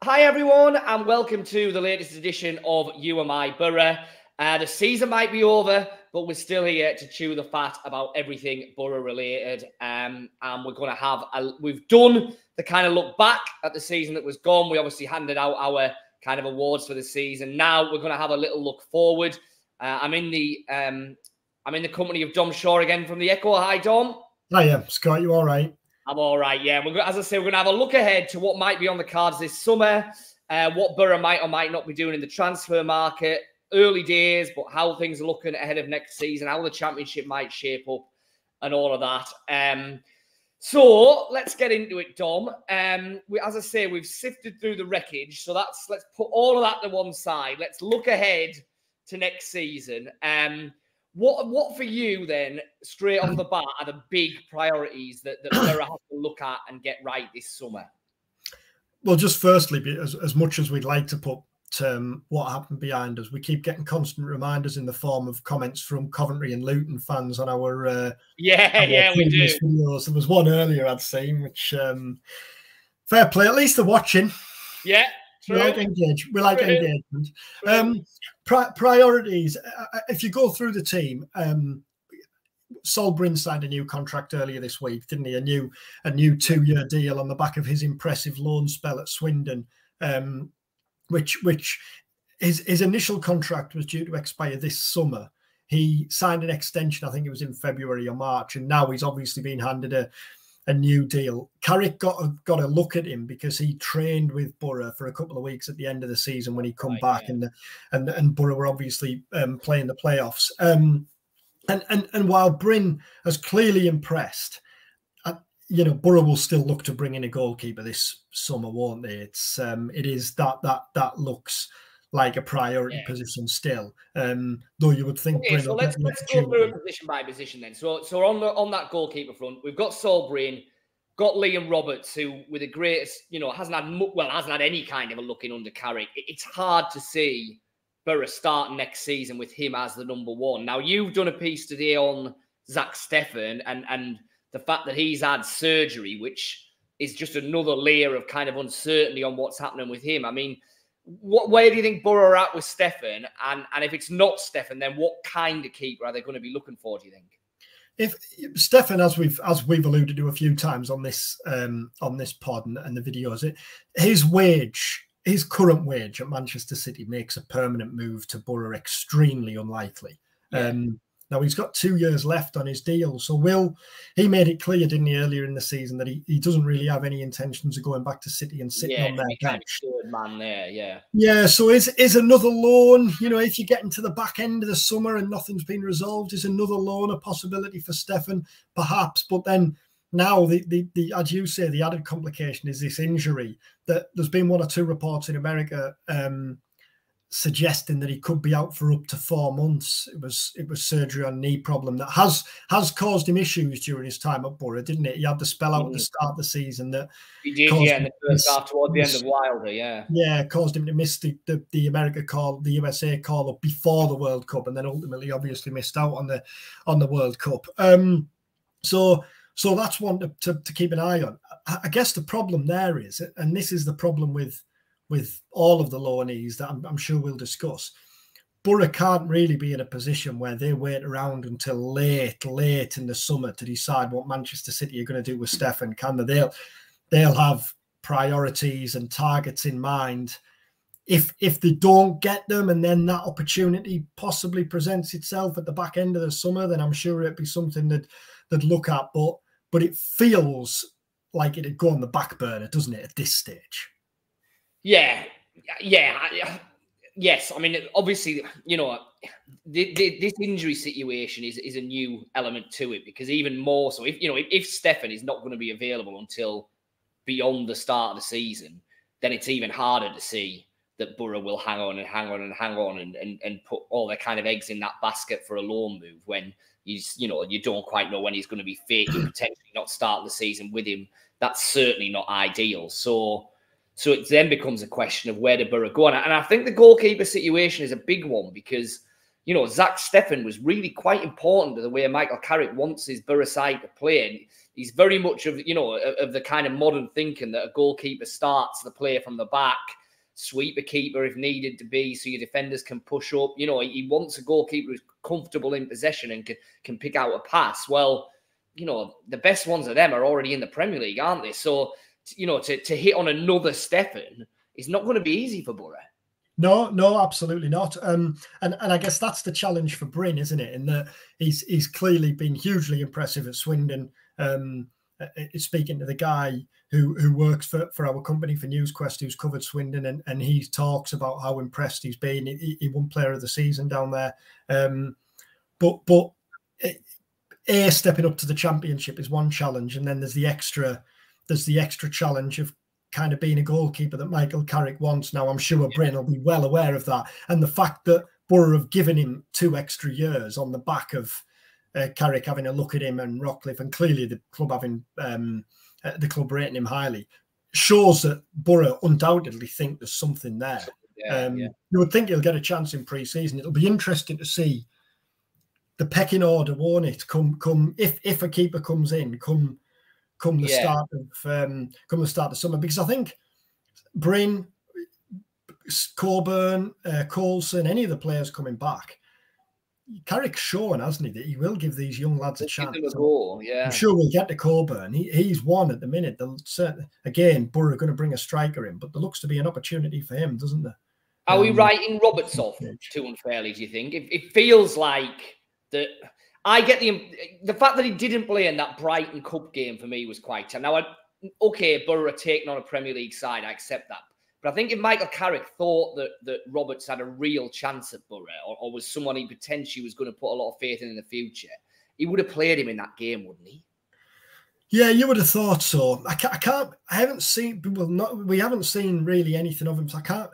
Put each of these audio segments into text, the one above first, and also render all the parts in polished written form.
Hi everyone, and welcome to the latest edition of You and My Boro. The season might be over, but we're still here to chew the fat about everything Boro related. And we're going to have we've done the kind of look back at the season that was gone. We obviously handed out our kind of awards for the season. Now we're going to have a little look forward. I'm in the company of Dom Shaw again from the Echo. Hi, Dom. Hiya, Scott. You all right? I'm all right, yeah. As I say, we're going to have a look ahead to what might be on the cards this summer, what Boro might or might not be doing in the transfer market, early days, but how things are looking ahead of next season, how the championship might shape up, and all of that. So let's get into it, Dom. As I say, we've sifted through the wreckage, so let's put all of that to one side. Let's look ahead to next season. What for you then, straight off the bat, are the big priorities that Boro have to look at and get right this summer? Well, just firstly, as much as we'd like to put what happened behind us, we keep getting constant reminders in the form of comments from Coventry and Luton fans on our we do. Videos. There was one earlier I'd seen, which fair play. At least they're watching. Yeah. True. We like engagement. Priorities. If you go through the team, Sol Bryn signed a new contract earlier this week, didn't he? A new 2-year deal on the back of his impressive loan spell at Swindon, which his initial contract was due to expire this summer. He signed an extension, I think it was in February or March, and now he's obviously been handed a new deal. Carrick got a look at him because he trained with Boro for a couple of weeks at the end of the season when he come back, yeah. and Boro were obviously playing the playoffs. And while Bryn has clearly impressed, Boro will still look to bring in a goalkeeper this summer, won't they? It is that looks like a priority position still. Though you would think. Okay, so let's go through it position by position then. So on that goalkeeper front, we've got Sol Bryn, got Liam Roberts, who with the greatest, hasn't had any kind of a look in under Carrick. It's hard to see Boro starting next season with him as the number one. Now you've done a piece today on Zach Steffen and the fact that he's had surgery, which is just another layer of kind of uncertainty on what's happening with him. I mean, where do you think Boro are at with Steffen? And if it's not Steffen, then what kind of keeper are they going to be looking for, do you think? If Steffen, as we've alluded to a few times on this pod and the videos, his current wage at Manchester City makes a permanent move to Boro extremely unlikely. Yeah. Now he's got 2 years left on his deal, so he made it clear, didn't he, earlier in the season that he doesn't really have any intentions of going back to City and sitting on their bench. Third man there, yeah. Yeah, so is another loan, if you get into the back end of the summer and nothing's been resolved, is another loan a possibility for Steffen? Perhaps, but then now the as you say, the added complication is this injury. That there's been 1 or 2 reports in America suggesting that he could be out for up to 4 months. It was surgery on knee problem that has caused him issues during his time at Boro, didn't it? He had the spell out at the start of the season that he did, in the first half towards the end of Wilder, yeah, caused him to miss the USA call up before the World Cup, and then ultimately obviously missed out on the World Cup. So that's one to keep an eye on. I guess the problem there is, and this is the problem with all of the loanees that I'm sure we'll discuss, Boro can't really be in a position where they wait around until late in the summer to decide what Manchester City are going to do with Steffen, can they? They'll have priorities and targets in mind. If they don't get them and then that opportunity possibly presents itself at the back end of the summer, then I'm sure it'd be something they'd look at. But it feels like it'd go on the back burner, doesn't it, at this stage? Yeah. Yes. I mean, obviously, this injury situation is a new element to it, because even more so, if Steffen is not going to be available until beyond the start of the season, then it's even harder to see that Boro will hang on and put all their kind of eggs in that basket for a loan move when you don't quite know when he's going to be fit. You potentially not start the season with him. That's certainly not ideal. So it then becomes a question of where do Boro go on. And I think the goalkeeper situation is a big one because, Zach Steffen was really quite important to the way Michael Carrick wants his Boro side to play. And He's very much of, you know, of the kind of modern thinking that a goalkeeper starts the play from the back, sweep the keeper if needed to be, so your defenders can push up. You know, he wants a goalkeeper who's comfortable in possession and can pick out a pass. Well, you know, the best ones of them are already in the Premier League, aren't they? So, you know, to hit on another Stefan is not going to be easy for Boro. No, absolutely not. And I guess that's the challenge for Bryn, isn't it? In that he's clearly been hugely impressive at Swindon. Speaking to the guy who works for our company for NewsQuest, who's covered Swindon, and he talks about how impressed he's been. He won Player of the Season down there. But stepping up to the Championship is one challenge, and then there's the extra challenge of kind of being a goalkeeper that Michael Carrick wants. Now, I'm sure Bryn will be well aware of that. And the fact that Boro have given him 2 extra years on the back of Carrick having a look at him and Rockcliffe, and clearly the club having the club rating him highly, shows that Boro undoubtedly think there's something there. You would think he'll get a chance in pre-season. It'll be interesting to see the pecking order, won't it? Come if a keeper comes in, come the start of summer, because I think Bryn, Coburn, Coulson, any of the players coming back, Carrick's shown, hasn't he, that he will give these young lads a chance. I'm sure we'll get to Coburn. He's one at the minute. Again, Boro are going to bring a striker in, but there looks to be an opportunity for him, doesn't there? Are we writing Roberts off too unfairly, do you think? It feels like that. I get the fact that he didn't play in that Brighton Cup game for me was quite tough. Now, okay, Boro are taking on a Premier League side. I accept that. But I think if Michael Carrick thought that Roberts had a real chance at Boro, or was someone he potentially was going to put a lot of faith in the future, he would have played him in that game, wouldn't he? Yeah, you would have thought so. I haven't seen. We haven't seen really anything of him. So I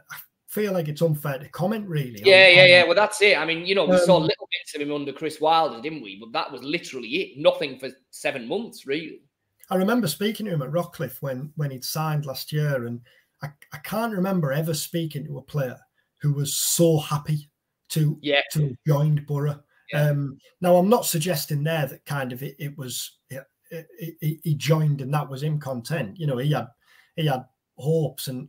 feel like it's unfair to comment, really. Yeah. Well, that's it. I mean, you know, we saw little bits of him under Chris Wilder, didn't we? But that was literally it. Nothing for 7 months, really. I remember speaking to him at Rockcliffe when he'd signed last year, and I can't remember ever speaking to a player who was so happy to have joined Boro. Yeah. Now, I'm not suggesting there that kind of it was he joined and that was him content. You know, he had hopes and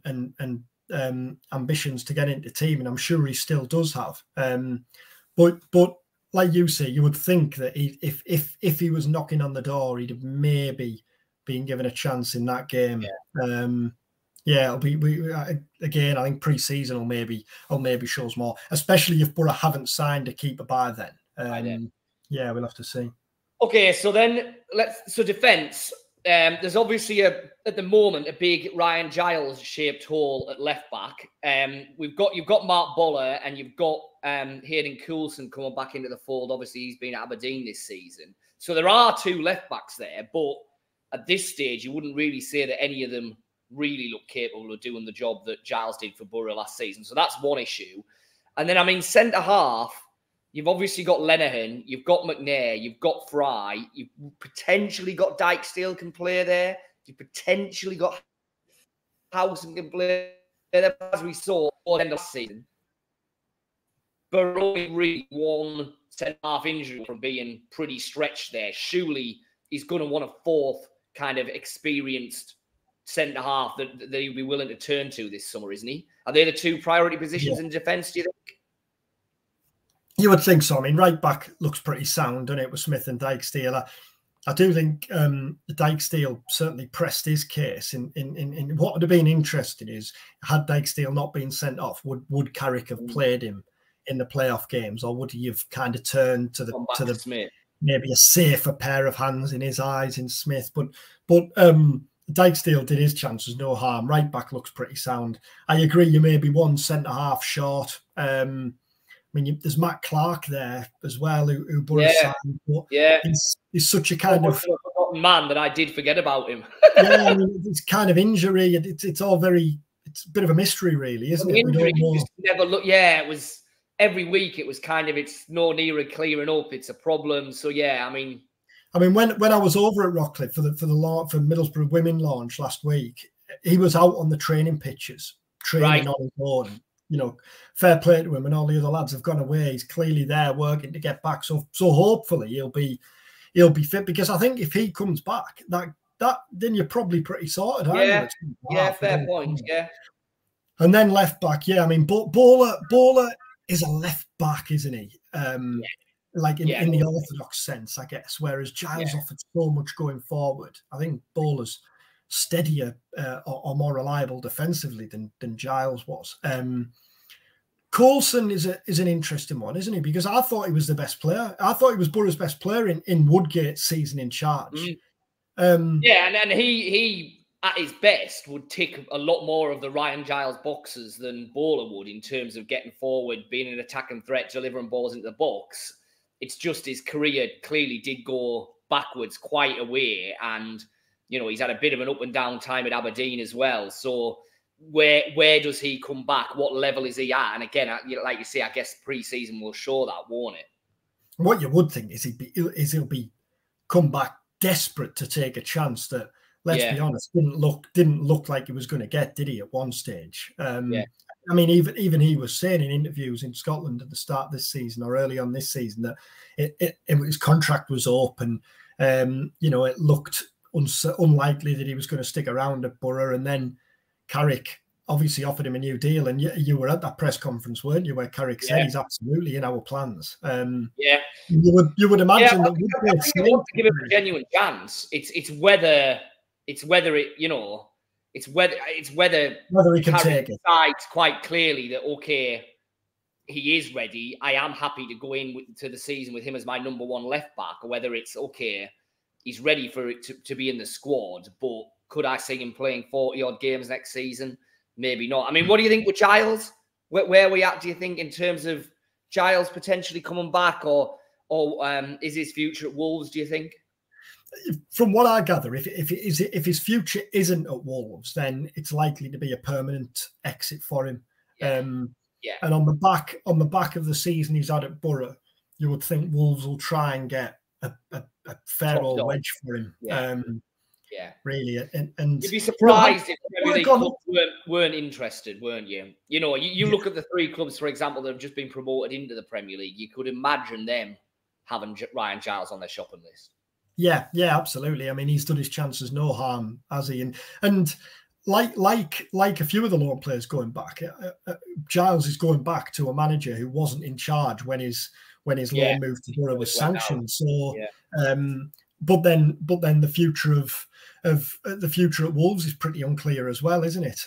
ambitions to get into the team, and I'm sure he still does have. But like you say, you would think that if he was knocking on the door, he'd have maybe been given a chance in that game. It'll be again. I think pre-season will maybe shows more, especially if Boro haven't signed a keeper by then. Yeah, we'll have to see. Okay, so then defence. There's obviously at the moment a big Ryan Giles shaped hole at left back. You've got Mark Boller and you've got Hayden Coulson coming back into the fold. Obviously, he's been at Aberdeen this season, so there are 2 left backs there. But at this stage, you wouldn't really say that any of them really look capable of doing the job that Giles did for Boro last season. So that's one issue. And then, I mean, centre half. You've obviously got Lenihan, you've got McNair, you've got Fry, you've potentially got Dykesdale can play there, you've potentially got Howson can play there, as we saw at the end of last season. Boro really one centre-half injury from being pretty stretched there. Surely he's going to want a 4th kind of experienced centre-half that he'll be willing to turn to this summer, isn't he? Are they the 2 priority positions in defence, do you think? You would think so. I mean, right back looks pretty sound, doesn't it, with Smith and Dykesdale? I do think Dykesdale certainly pressed his case. In what would have been interesting is, had Dykesdale not been sent off, would Carrick have played him in the playoff games, or would he have kind of turned to the Smith, maybe a safer pair of hands in his eyes in Smith? But Dykesdale did his chances, no harm. Right back looks pretty sound. I agree. You may be one centre half short. I mean, there's Matt Clark there as well, who Boro signed. But he's such a kind of man that I did forget about him. I mean, it's kind of injury. It's all very. It's a bit of a mystery, really, isn't it? Injury, just never look. Yeah, it was every week. It was kind of it's no nearer clearing up. It's a problem. So I mean, when I was over at Rockcliffe for Middlesbrough women launch last week, he was out on the training pitches training on his own. You know, fair play to him, and all the other lads have gone away. He's clearly there working to get back. So hopefully he'll be he'll be fit, because I think if he comes back, that then you're probably pretty sorted. Yeah, fair point. Yeah. And then left back, yeah. I mean, Boro is a left back, isn't he? Like in the orthodox sense, I guess. Whereas Giles offered so much going forward. I think Boro's steadier or more reliable defensively than Giles was. Coulson is an interesting one, isn't he? Because I thought he was the best player. I thought he was Boro's best player in Woodgate's season in charge. And he at his best would tick a lot more of the Ryan Giles boxes than Boro would in terms of getting forward, being an attacking threat, delivering balls into the box. It's just his career clearly did go backwards quite a way, and he's had a bit of an up and down time at Aberdeen as well. So where does he come back? What level is he at? And again, like you say, I guess pre-season will show that, won't it? What you would think is he'll be come back desperate to take a chance that, let's be honest, didn't look like he was going to get, did he, at one stage? I mean, even he was saying in interviews in Scotland at the start of this season or early on this season that his contract was up, and it looked unlikely that he was going to stick around at Boro. And then Carrick obviously offered him a new deal, and you were at that press conference, weren't you, where Carrick said he's absolutely in our plans. You would imagine that we want to give him a genuine chance. It's whether he can take it. Decides quite clearly that he is ready. I am happy to go to the season with him as my number one left back, or whether it's he's ready for it to be in the squad. But could I see him playing 40-odd games next season? Maybe not. I mean, what do you think with Giles? Where are we at, do you think, in terms of Giles potentially coming back, or is his future at Wolves, do you think? From what I gather, if his future isn't at Wolves, then it's likely to be a permanent exit for him. And on the back of the season he's had at Boro, you would think Wolves will try and get a fair old wedge for him. Really. And you'd be surprised if Premier League clubs weren't interested, weren't you? You look at the three clubs, for example, that have just been promoted into the Premier League. You could imagine them having Ryan Giles on their shopping list. Yeah, absolutely. I mean, he's done his chances no harm, has he? And like a few of the loan players going back, Giles is going back to a manager who wasn't in charge when his loan move to Boro was sanctioned. So, but then the future at Wolves is pretty unclear as well, isn't it?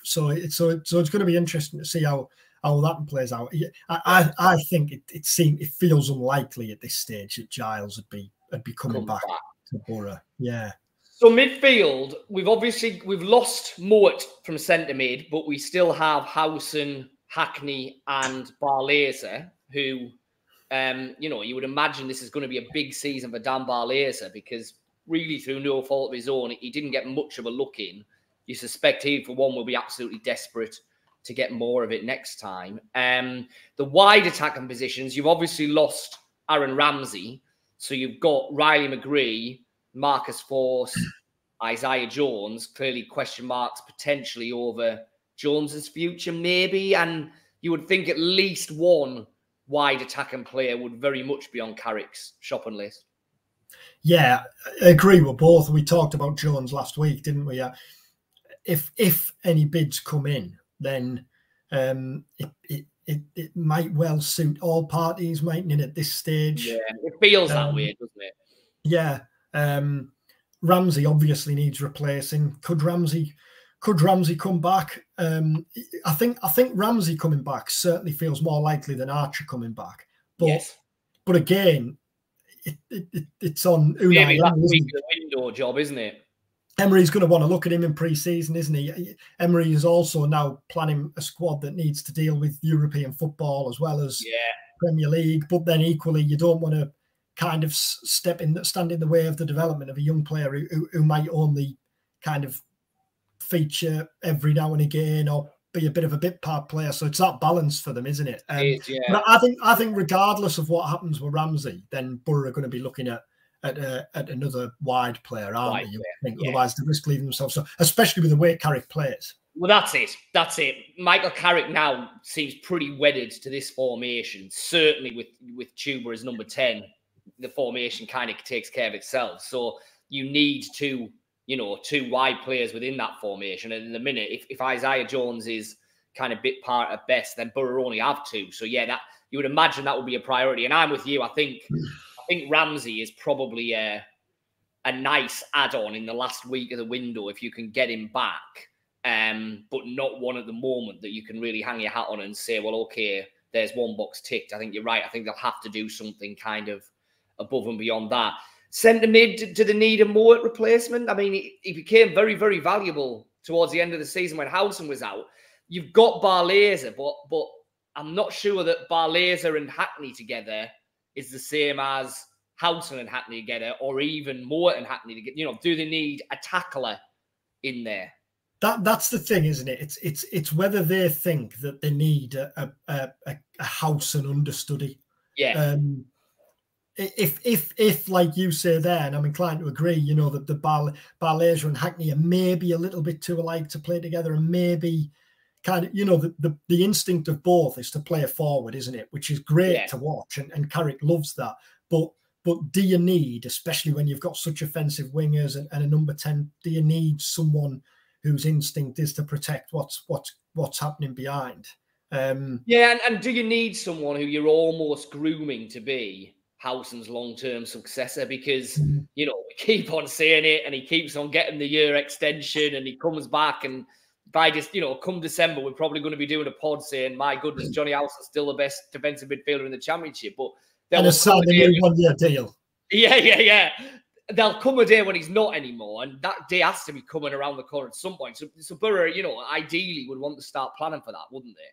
So it's going to be interesting to see how that plays out. I think it feels unlikely at this stage that Giles would be coming back to Boro. Yeah. So midfield, we've lost Mowat from centre mid, but we still have Howson, Hackney, and Barlaser, who, you would imagine this is going to be a big season for Dan Barlaser, because really through no fault of his own, he didn't get much of a look in. You suspect he, for one, will be absolutely desperate to get more of it next time. The wide attacking positions, you've obviously lost Aaron Ramsey. So you've got Riley McGree, Marcus Force, Isaiah Jones, clearly question marks potentially over Jones's future, maybe. And you would think at least one wide attacking player would very much be on Carrick's shopping list. Yeah, I agree with both. We talked about Jones last week, didn't we? If any bids come in, then it might well suit all parties, mightn't it, at this stage? Yeah, it feels that way, doesn't it? Yeah. Ramsey obviously needs replacing. Could Ramsey come back? I think Ramsey coming back certainly feels more likely than Archer coming back. But again, it's on Unai. Maybe that week the window job, isn't it? Emery's going to want to look at him in pre-season, isn't he? Emery is also now planning a squad that needs to deal with European football as well as Premier League. But then equally, you don't want to kind of stand in the way of the development of a young player who might only kind of feature every now and again or be a bit of a bit part player. So it's that balance for them, isn't it? But I think regardless of what happens with Ramsey, then Boro are going to be looking at another wide player, aren't they? Otherwise, they risk leaving themselves. So, especially with the way Carrick plays. Well, that's it. Michael Carrick now seems pretty wedded to this formation. Certainly with Chuba as number 10, the formation kind of takes care of itself. So you need two wide players within that formation. And in the minute, if Isaiah Jones is kind of bit part at best, then Boro only have two. So yeah, that you would imagine that would be a priority. And I'm with you. I think Ramsey is probably a nice add-on in the last week of the window if you can get him back. But not one at the moment that you can really hang your hat on and say, well, okay, there's one box ticked. I think you're right. I think they'll have to do something kind of above and beyond that. Centre mid, do they need a Moet replacement? I mean, he became very, very valuable towards the end of the season when Howson was out. You've got Barlaser, but I'm not sure that Barlaser and Hackney together is the same as Howson and Hackney together, or even Moet and Hackney together. You know, do they need a tackler in there? That's the thing, isn't it? It's whether they think that they need a Howson understudy. Yeah. If like you say there, and I'm inclined to agree, you know, that the Barlaser and Hackney are maybe a little bit too alike to play together, and maybe kind of, you know, the instinct of both is to play a forward, isn't it? Which is great to watch, and Carrick loves that. But do you need, especially when you've got such offensive wingers and a number 10, do you need someone whose instinct is to protect what's happening behind? Yeah, and do you need someone who you're almost grooming to be Howson's long-term successor? Because, you know, we keep on saying it and he keeps on getting the year extension and he comes back, and by just, you know, come December, we're probably going to be doing a pod saying, my goodness, Johnny Howson's still the best defensive midfielder in the Championship. But and a new one-year deal. Yeah. There'll come a day when he's not anymore, and that day has to be coming around the corner at some point. So Boro, you know, ideally would want to start planning for that, wouldn't they?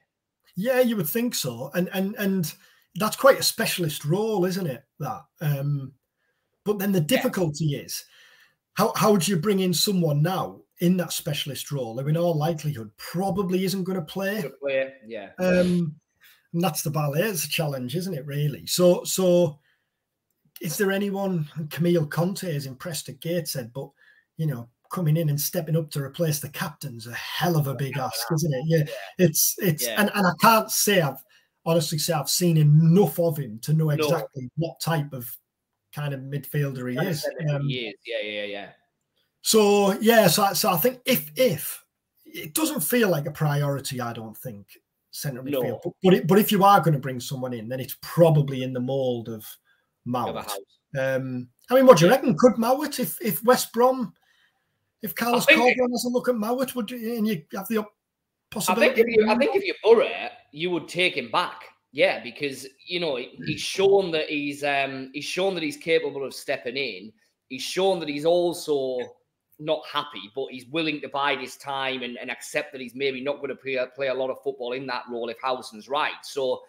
Yeah, you would think so. And that's quite a specialist role, isn't it? That. But then the difficulty is, how would you bring in someone now in that specialist role who in all likelihood probably isn't going to play? Yeah. And that's the Barlaser challenge, isn't it, really? So is there anyone? Camille Conte is impressed at Gateshead, but, you know, coming in and stepping up to replace the captain's a hell of a big ask, isn't it? Yeah. It's and I can't say I've seen enough of him to know exactly what type of kind of midfielder he is. Yeah. So I think if it doesn't feel like a priority, I don't think centre midfield. But if you are going to bring someone in, then it's probably in the mould of Mowat. I mean, what do you reckon? Could Mowat, if West Brom, if Carlos Corberan has a look at Mowat, would you, and you have the possibility? I think if you're Boro, you would take him back. Yeah, because, you know, he's shown that he's capable of stepping in. He's shown that he's also not happy, but he's willing to bide his time and accept that he's maybe not going to play a lot of football in that role if Howson's right. So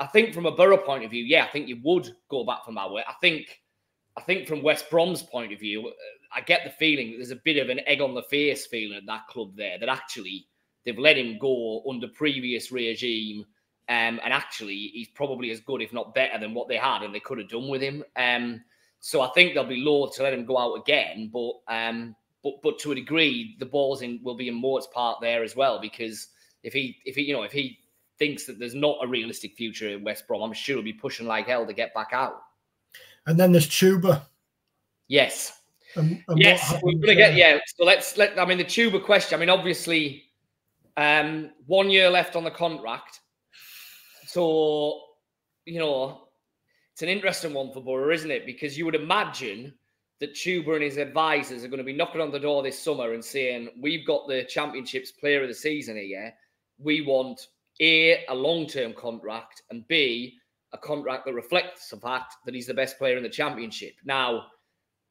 I think from a Boro point of view, yeah, I think you would go back for Mowat. I think from West Brom's point of view, I get the feeling that there's a bit of an egg on the face feeling at that club there, that actually they've let him go under previous regime. And actually, he's probably as good, if not better, than what they had and they could have done with him. So I think they'll be loath to let him go out again. But to a degree, the ball's will be in Moat's part there as well, because if he thinks that there's not a realistic future in West Brom, I'm sure he'll be pushing like hell to get back out. And then there's Chuba. Yes. And yes, we're going to get, so I mean, the Chuba question, I mean, obviously, 1 year left on the contract. So, you know, it's an interesting one for Boro, isn't it? Because you would imagine that Chuba and his advisors are going to be knocking on the door this summer and saying, we've got the Championship's player of the season here. We want A, a long-term contract, and B, a contract that reflects the fact that he's the best player in the Championship. Now,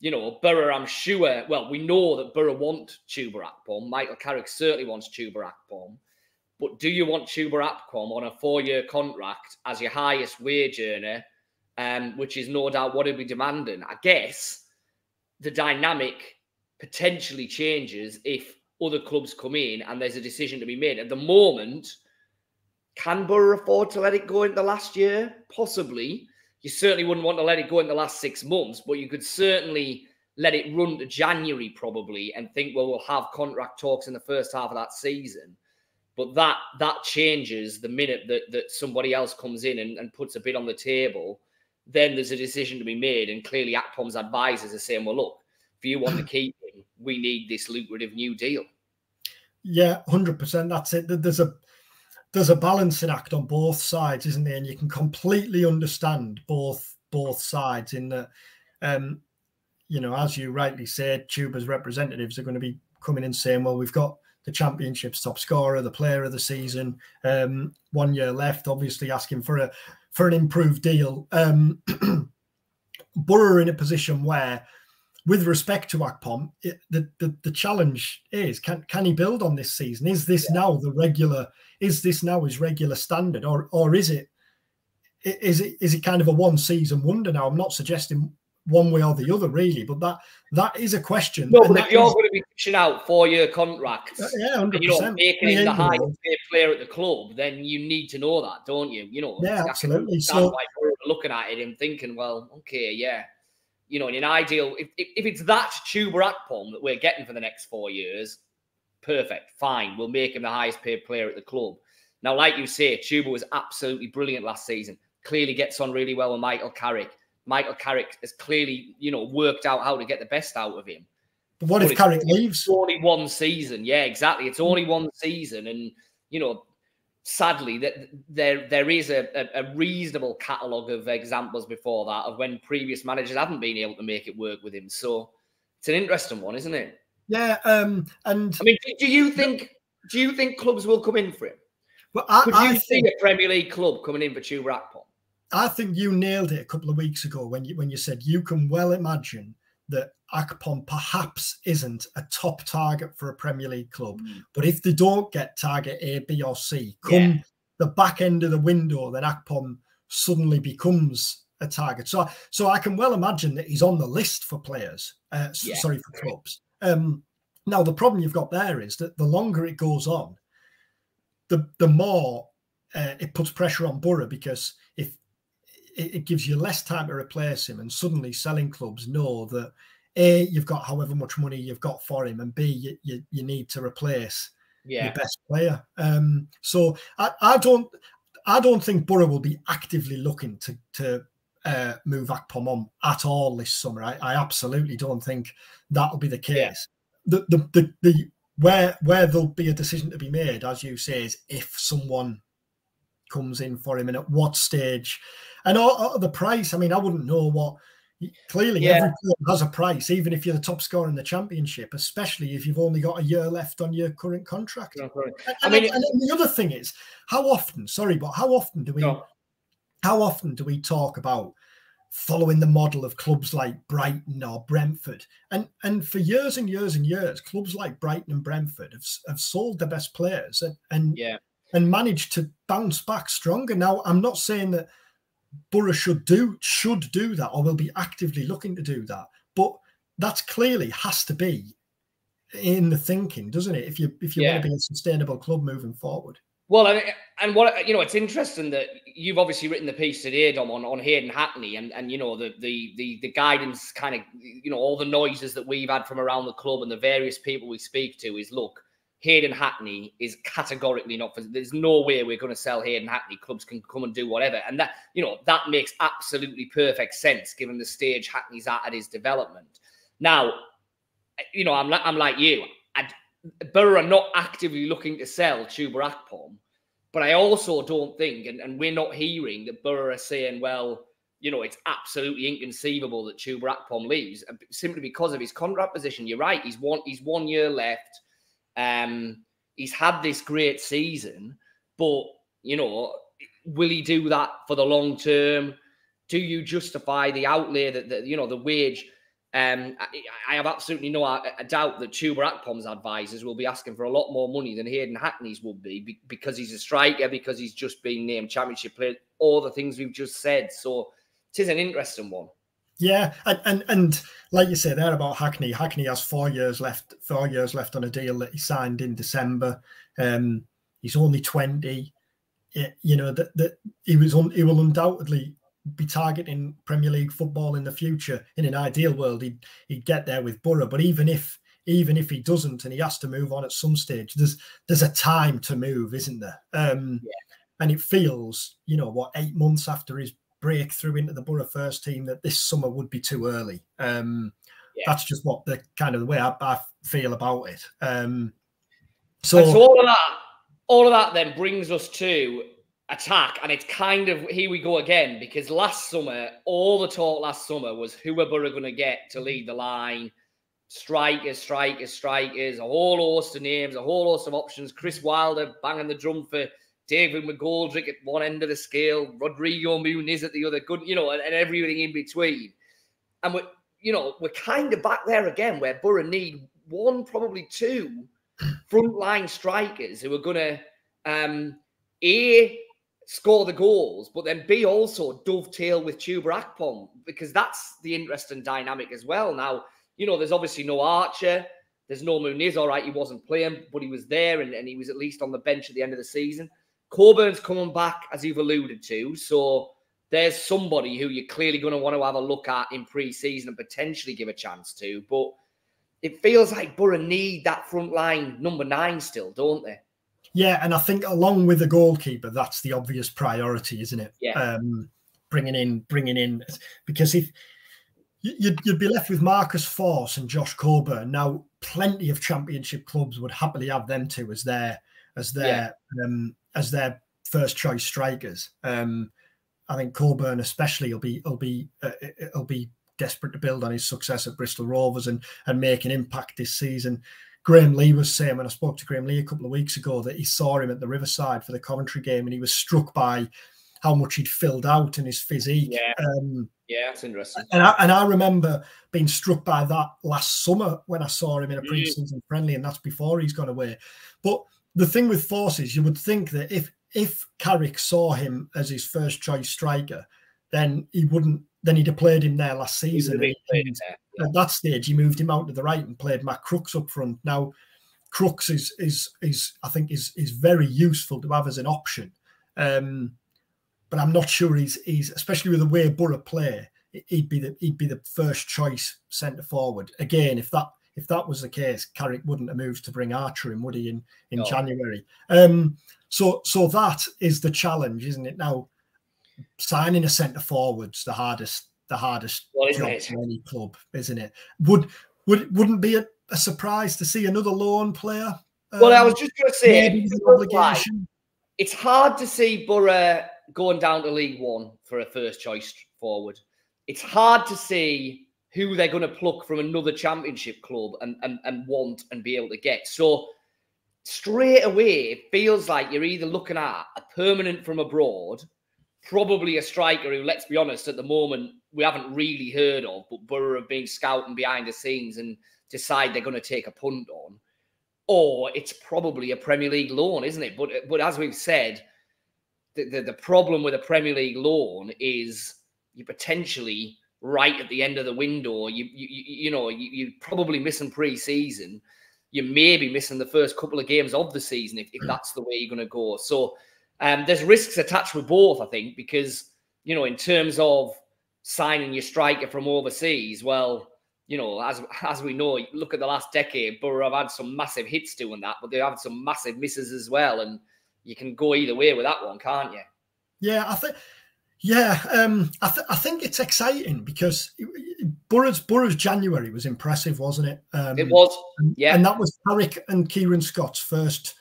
you know, Boro, I'm sure, well, we know that Boro want Chuba Akpom. Michael Carrick certainly wants Chuba Akpom. But do you want Chuba Akpom on a 4-year contract as your highest wage earner, which is no doubt what he'll be demanding? I guess the dynamic potentially changes if other clubs come in and there's a decision to be made. At the moment, can Boro afford to let it go in the last year? Possibly. You certainly wouldn't want to let it go in the last 6 months, but you could certainly let it run to January probably and think, well, we'll have contract talks in the first half of that season. But that changes the minute that somebody else comes in and puts a bid on the table. then there's a decision to be made. And clearly Akpom's advisors are saying, well, look, if you want to keep him, we need this lucrative new deal. Yeah, 100%. That's it. There's a balancing act on both sides, isn't there? And you can completely understand both sides in that, you know, as you rightly said, Chuba's representatives are going to be coming in saying, well, we've got the championship's top scorer, the player of the season, 1 year left, obviously asking for an improved deal. Boro are in a position where, with respect to Akpom, the challenge is, can he build on this season? Is this now the regular? Is this now his regular standard, or is it kind of a one season wonder now? I'm not suggesting one way or the other, really, but that is a question. No, but if you're going to be pushing out 4-year contracts, yeah, 100%, you know, making him the highest paid player at the club, then you need to know that, don't you? You know, yeah, absolutely. So, like we're looking at it and thinking, well, okay, yeah. You know, in an ideal, if it's that Chuba Akpom that we're getting for the next 4 years, perfect, fine. We'll make him the highest paid player at the club. Now, like you say, Chuba was absolutely brilliant last season. Clearly gets on really well with Michael Carrick. Michael Carrick has clearly, you know, worked out how to get the best out of him. But what if Carrick leaves? It's only one season. Yeah, exactly. It's only one season. And, you know, sadly, that there is a reasonable catalogue of examples before that of when previous managers haven't been able to make it work with him. So it's an interesting one, isn't it? Yeah. And I mean, do you think clubs will come in for him? Well, Could you see a Premier League club coming in for Chuba Akpom? I think you nailed it a couple of weeks ago when you said you can well imagine that Akpom perhaps isn't a top target for a Premier League club. But if they don't get target A, B or C, come the back end of the window, then Akpom suddenly becomes a target. So I can well imagine that he's on the list for players, for clubs. Now, the problem you've got there is that the longer it goes on, the more it puts pressure on Boro, because if it gives you less time to replace him, and suddenly selling clubs know that A, you've got however much money you've got for him, and B, you need to replace your best player. So I don't think Boro will be actively looking to move Akpom on at all this summer. I absolutely don't think that'll be the case. Where there'll be a decision to be made, as you say, is if someone comes in for him and at what stage. And the price, I mean, I wouldn't know what. Clearly, every club has a price, even if you're the top scorer in the championship, especially if you've only got a year left on your current contract. And the other thing is, how often do we talk about following the model of clubs like Brighton or Brentford? And for years and years and years, clubs like Brighton and Brentford have sold their best players and managed to bounce back stronger. Now, I'm not saying that Boro should do that or will be actively looking to do that, but that's clearly has to be in the thinking, doesn't it? If you want to be a sustainable club moving forward. Well, and what, you know, it's interesting that you've obviously written the piece today, Dom, on Hayden Hackney, and you know the guidance, kind of, you know, all the noises that we've had from around the club and the various people we speak to is, look, Hayden Hackney is categorically not for. There's no way we're going to sell Hayden Hackney. Clubs can come and do whatever, and that, you know, that makes absolutely perfect sense given the stage Hackney's at his development. Now, you know, I'm like you. Boro are not actively looking to sell Chuba Akpom, but I also don't think, and we're not hearing that Boro are saying, well, you know, it's absolutely inconceivable that Chuba Akpom leaves simply because of his contract position. You're right. He's 1 year left. He's had this great season, but, you know, will he do that for the long term? Do you justify the outlay that you know, the wage? I have absolutely no doubt that Chuba Akpom's advisors will be asking for a lot more money than Hayden Hackney's will be because he's a striker, because he's just been named championship player, all the things we've just said. So it is an interesting one. Yeah, and like you said there about Hackney has 4 years left. 4 years left on a deal that he signed in December. He's only 20. You know that he will undoubtedly be targeting Premier League football in the future. In an ideal world, he'd get there with Boro. But even if he doesn't and he has to move on at some stage, there's a time to move, isn't there? And it feels, you know, 8 months after his breakthrough into the Boro first team, that this summer would be too early. That's just what the kind of the way I feel about it. So all of that then brings us to attack, and it's kind of here we go again, because last summer, all the talk last summer was who are Boro going to get to lead the line. Strikers, a whole host of names, a whole host of options. Chris Wilder banging the drum for David McGoldrick at one end of the scale, Rodrigo Muniz at the other, good, you know, and everything in between. And we're kind of back there again, where Boro need one, probably two frontline strikers who are going to A, score the goals, but then B, also dovetail with Chuba Akpom, because that's the interesting dynamic as well. Now, you know, there's obviously no Archer. There's no Muniz. All right, he wasn't playing, but he was there, and he was at least on the bench at the end of the season. Coburn's coming back, as you've alluded to. So there's somebody who you're clearly going to want to have a look at in pre-season and potentially give a chance to. But it feels like Boro need that front line number 9 still, don't they? Yeah, and I think along with the goalkeeper, that's the obvious priority, isn't it? Yeah. Bringing in, because if you'd be left with Marcus Force and Josh Coburn. Now, plenty of championship clubs would happily have them two as their first choice strikers. I think Coburn especially will be desperate to build on his success at Bristol Rovers and make an impact this season. Graham Lee was saying, when I spoke to Graham Lee a couple of weeks ago, that he saw him at the Riverside for the Coventry game and he was struck by how much he'd filled out in his physique. Yeah, that's interesting. And I remember being struck by that last summer when I saw him in a pre-season friendly, and that's before he's gone away. But the thing with Force is, you would think that if Carrick saw him as his first choice striker, then he'd have played him there last season. At that stage, he moved him out to the right and played Matt Crooks up front. Now, Crooks is I think very useful to have as an option. But I'm not sure he's especially with the way Boro play, he'd be the first choice centre forward. Again, if that was the case, Carrick wouldn't have moved to bring Archer in, would he, in January? So that is the challenge, isn't it? Now, signing a centre forward's the hardest job for any club, isn't it? Wouldn't be a surprise to see another loan player. Well, I was just going to say, it's hard to see Boro going down to League One for a first choice forward. It's hard to see who they're going to pluck from another championship club and want and be able to get. So straight away, it feels like you're either looking at a permanent from abroad, probably a striker who, let's be honest, at the moment, we haven't really heard of, but Boro have been scouting behind the scenes and decide they're going to take a punt on. Or it's probably a Premier League loan, isn't it? But as we've said, the problem with a Premier League loan is you potentially right at the end of the window. You're probably missing pre-season. You may be missing the first couple of games of the season if that's the way you're going to go. So there's risks attached with both, I think, because in terms of signing your striker from overseas, well, as we know, look at the last decade, Boro have had some massive hits doing that, but they've had some massive misses as well, and you can go either way with that one, can't you? Yeah, I think it's exciting because Boro's January was impressive, wasn't it? It was, yeah. And that was Carrick and Kieran Scott's first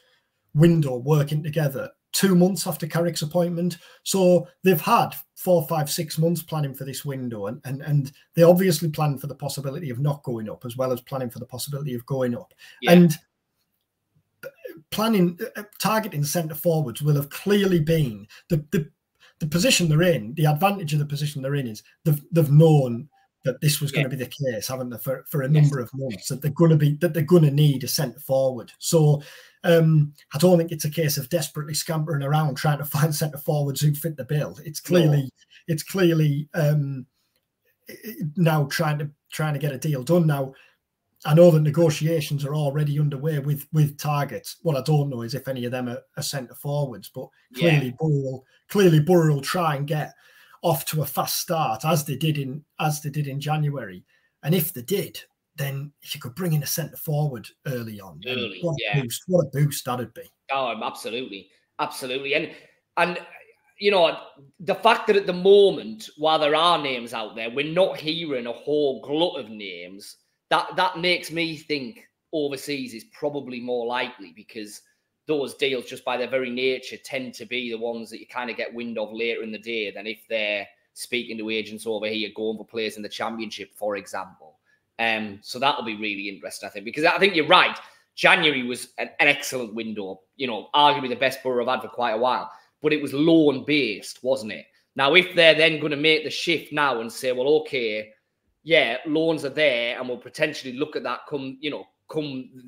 window working together 2 months after Carrick's appointment. So they've had 4, 5, 6 months planning for this window, and they obviously planned for the possibility of not going up as well as planning for the possibility of going up. Yeah. And targeting centre forwards will have clearly been the position they're in. The advantage of the position they're in is they've known that this was going to be the case, haven't they, for a number of months, that they're going to need a centre forward. So I don't think it's a case of desperately scampering around trying to find centre forwards who fit the bill. It's clearly now trying to get a deal done. Now, I know that negotiations are already underway with targets. What I don't know is if any of them are centre forwards, but clearly Boro will try and get off to a fast start as they did in January. And if they did, then if you could bring in a centre forward early on, what a boost that'd be. Oh, absolutely. And you know, the fact that at the moment, while there are names out there, we're not hearing a whole glut of names, that makes me think overseas is probably more likely, because those deals, just by their very nature, tend to be the ones that you kind of get wind of later in the day than if they're speaking to agents over here, going for players in the Championship, for example. So that'll be really interesting, I think, because I think you're right. January was an excellent window, you know, arguably the best Boro have had for quite a while, but it was loan-based, wasn't it? Now, if they're then going to make the shift now and say, well, okay, yeah, loans are there, and we'll potentially look at that come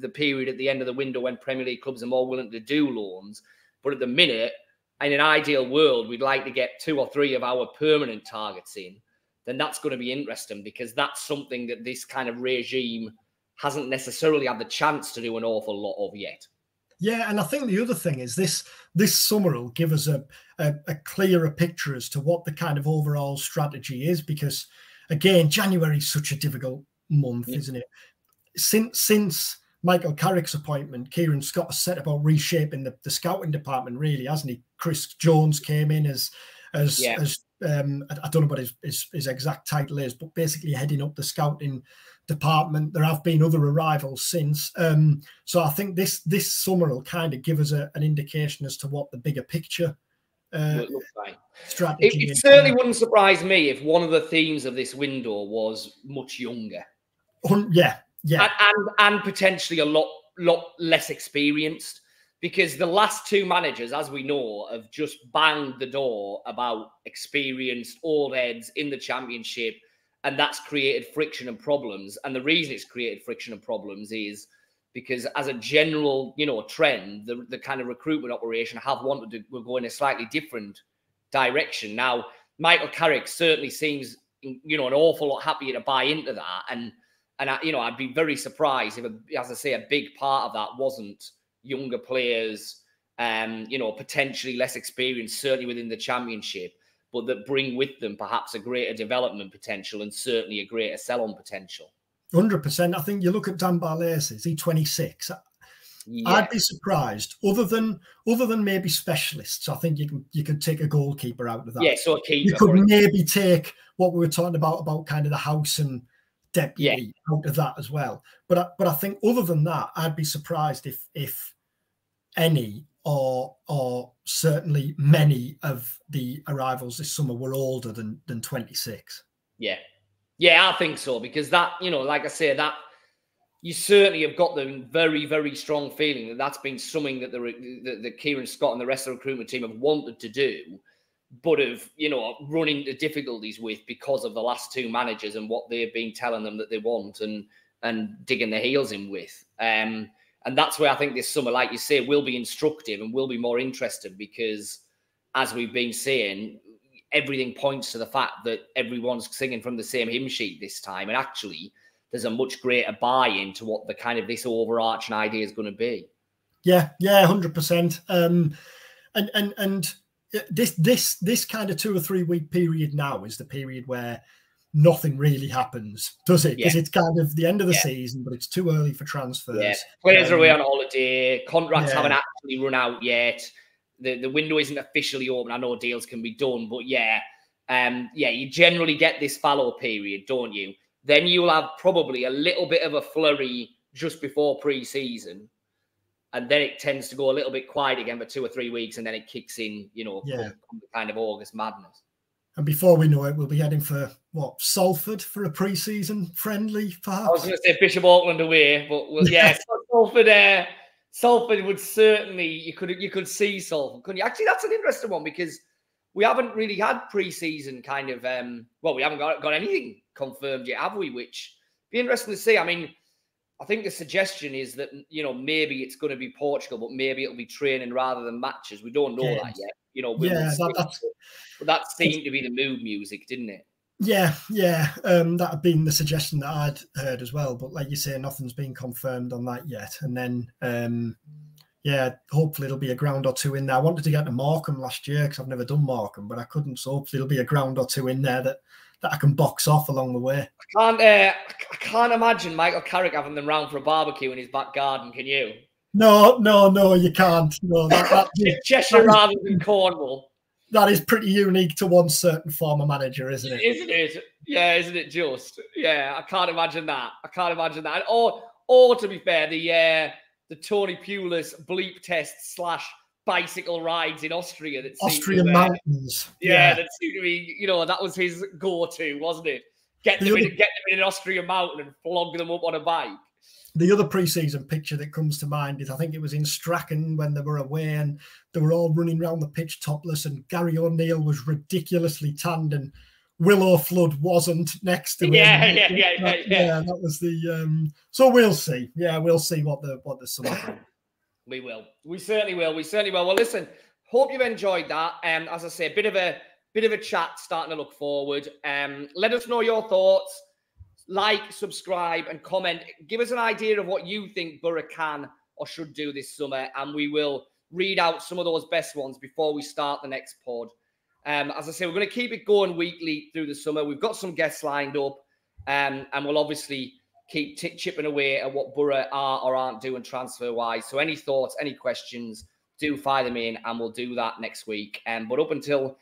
the period at the end of the window when Premier League clubs are more willing to do loans. But at the minute, in an ideal world, we'd like to get 2 or 3 of our permanent targets in. Then that's going to be interesting, because that's something that this kind of regime hasn't necessarily had the chance to do an awful lot of yet. Yeah, and I think the other thing is this summer will give us a clearer picture as to what the kind of overall strategy is, because, again, January is such a difficult month, isn't it? Since Michael Carrick's appointment, Kieran Scott has set about reshaping the scouting department, really, hasn't he? Chris Jones came in as I don't know what his exact title is, but basically heading up the scouting department. There have been other arrivals since. So I think this summer will kind of give us an indication as to what the bigger picture strategy is. It certainly wouldn't surprise me if one of the themes of this window was much younger. Yeah. And potentially a lot less experienced, because the last 2 managers, as we know, have just banged the door about experienced old heads in the Championship, and that's created friction and problems. And the reason it's created friction and problems is because, as a general, you know, trend, the kind of recruitment operation will go in a slightly different direction. Now, Michael Carrick certainly seems, you know, an awful lot happier to buy into that, and I'd be very surprised if, as I say, a big part of that wasn't younger players, you know, potentially less experienced, certainly within the Championship, but that bring with them perhaps a greater development potential and certainly a greater sell-on potential. 100%. I think you look at Dan Barlaser, is he 26? Yeah. I'd be surprised. Other than maybe specialists, I think you could take a goalkeeper out of that. Yeah, so a keeper. You could maybe take what we were talking about kind of the house and deputy out of that as well. But I think other than that, I'd be surprised if any or certainly many of the arrivals this summer were older than 26. Yeah, I think so, because that, you know, like I say, that you certainly have got the very, very strong feeling that that's been something that the Kieran Scott and the rest of the recruitment team have wanted to do, but have, you know, run into difficulties with because of the last 2 managers and what they've been telling them that they want and digging their heels in with. And that's where I think this summer, like you say, will be instructive and will be more interesting, because, as we've been saying, everything points to the fact that everyone's singing from the same hymn sheet this time. And actually, there's a much greater buy-in to what the kind of this overarching idea is going to be. Yeah, 100%. And this kind of 2 or 3 week period now is the period where nothing really happens, does it? Because it's kind of the end of the season, but it's too early for transfers. Yeah. Players are away on holiday. Contracts haven't actually run out yet. The window isn't officially open. I know deals can be done, but you generally get this fallow period, don't you? Then you'll have probably a little bit of a flurry just before pre-season, and then it tends to go a little bit quiet again for 2 or 3 weeks, and then it kicks in, you know, kind of August madness. And before we know it, we'll be heading for, what, Salford for a pre-season friendly, perhaps? I was going to say Bishop Auckland away, but Salford would certainly, you could see Salford, couldn't you? Actually, that's an interesting one, because we haven't really had pre-season kind of, we haven't got anything confirmed yet, have we? Which be interesting to see. I mean, I think the suggestion is that, you know, maybe it's going to be Portugal, but maybe it'll be training rather than matches. We don't know that yet. You know, but that seemed to be the mood music, didn't it? Yeah. That had been the suggestion that I'd heard as well. But like you say, nothing's been confirmed on that yet. And then, hopefully it'll be a ground or 2 in there. I wanted to get to Morecambe last year because I've never done Morecambe, but I couldn't. So hopefully it'll be a ground or 2 in there that I can box off along the way. I can't imagine Michael Carrick having them round for a barbecue in his back garden. Can you? No, you can't. No, Cheshire rather than Cornwall. that is pretty unique to one certain former manager, isn't it? Isn't it? Yeah, isn't it just? Yeah, I can't imagine that. I can't imagine that. Or to be fair, the Tony Pulis bleep test / bicycle rides in Austria. That Austrian mountains. Yeah, that seemed to be, you know, that was his go-to, wasn't it? Get them in an Austrian mountain and flog them up on a bike. The other pre-season picture that comes to mind is, I think it was in Strachan when they were away and they were all running around the pitch topless, and Gary O'Neill was ridiculously tanned and Willow Flood wasn't next to him. Yeah. Yeah, that was the. So we'll see. Yeah, we'll see what the summer brings. We will. We certainly will. Well, listen. Hope you've enjoyed that. As I say, a bit of a chat starting to look forward. Let us know your thoughts. Like, subscribe, and comment. Give us an idea of what you think Boro can or should do this summer, and we will read out some of those best ones before we start the next pod. As I say, we're going to keep it going weekly through the summer. We've got some guests lined up, and we'll obviously keep chipping away at what Boro are or aren't doing transfer-wise. So any thoughts, any questions, do fire them in, and we'll do that next week. But up until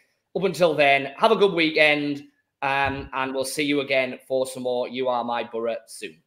then, have a good weekend. And we'll see you again for some more You Are My Boro soon.